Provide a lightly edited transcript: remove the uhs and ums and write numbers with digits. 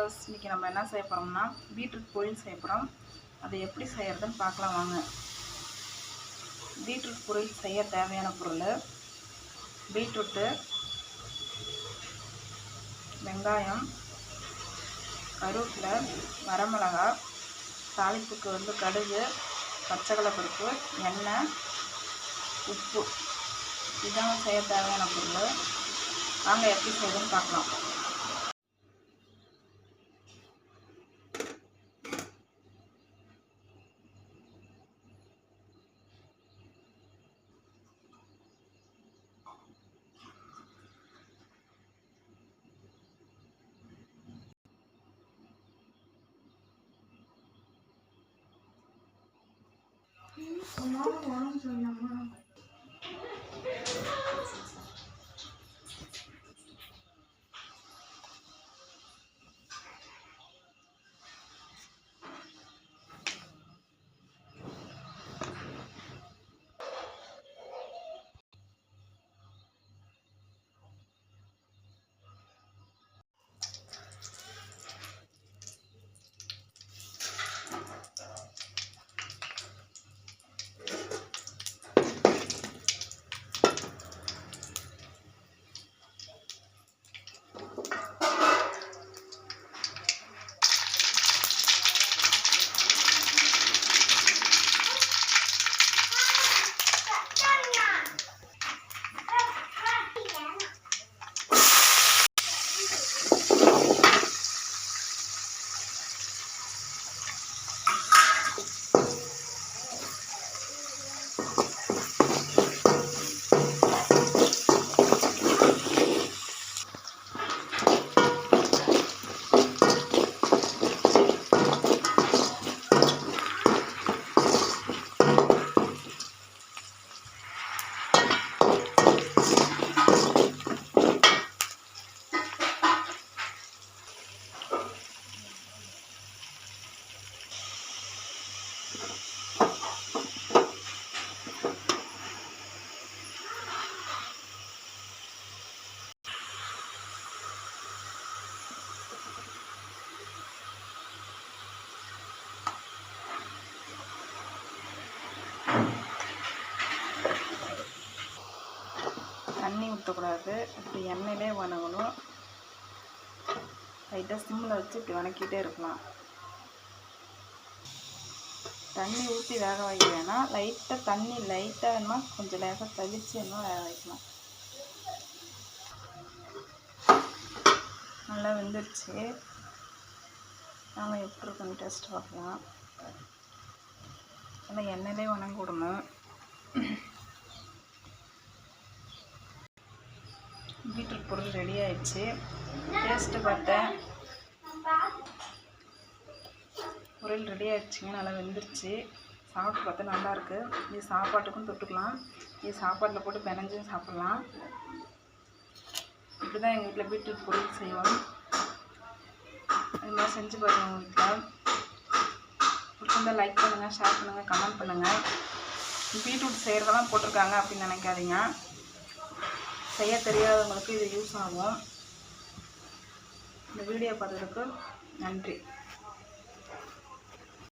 Viewers, இன்றைக்கி நம்ம என்ன செய்ய போகிறோம்னா பீட்ரூட் பொரியல் செய்ய போகிறோம். அதை எப்படி செய்கிறதுன்னு பார்க்கலாம் வாங்க. பீட்ரூட் பொரியல் செய்ய தேவையான பொருள்: பீட்ரூட்டு, வெங்காயம், கருவேப்பிலை, வரமிளகா, தாளிப்புக்கு கடுகு, பச்சைக்கடலைப்பருப்பு, எண்ணெய், உப்பு. இதுதான் செய்ய தேவையான பொருள். வாங்க எப்படி செய்யுதுன்னு பார்க்கலாம். தண்ணி ஊற்றக்கூடாது, இப்படி எண்ணெயிலே வணங்கணும். லைட்டாக சிம்மில் வச்சு இப்படி வணக்கிட்டே இருக்கலாம். தண்ணி ஊற்றி வேக வைக்க வேணாம், லைட்டாக தண்ணி வேணுமா கொஞ்சம் லேசாக தவிச்சு வேணும் வேக வைக்கலாம். நல்லா வெந்துடுச்சு. நாங்கள் எப்படி இருக்குன்னு டேஸ்ட் பார்க்கலாம். நல்லா எண்ணெயிலே வணங்க விடணும். பீட்ரூட் பொருள் ரெடி ஆயிடுச்சு. டேஸ்ட்டு பார்த்தேன், பொரியல் ரெடி ஆகிடுச்சிங்க. நல்லா வெந்துருச்சு. சாப்பிட்டு பார்த்தா நல்லாயிருக்கு. இது சாப்பாட்டுக்கும் தொட்டுக்கலாம், இது சாப்பாட்டில் போட்டு பிணைஞ்சும் சாப்பிட்லாம். இப்படி தான் எங்கள் வீட்டில் பீட்ரூட் பொரியல் செய்வோம். இது மாதிரி செஞ்சு பாருங்கள். உங்கள் வீட்டில் பிடிச்சிருந்தால் லைக் பண்ணுங்கள், ஷேர் பண்ணுங்கள், கமெண்ட் பண்ணுங்கள். பீட்ரூட் செய்கிறதெல்லாம் போட்டிருக்காங்க அப்படின்னு நினைக்காதீங்க. செய்ய தெரியாதவங்களுக்கு இது யூஸ் ஆகும். இந்த வீடியோ பார்த்ததுக்கு நன்றி.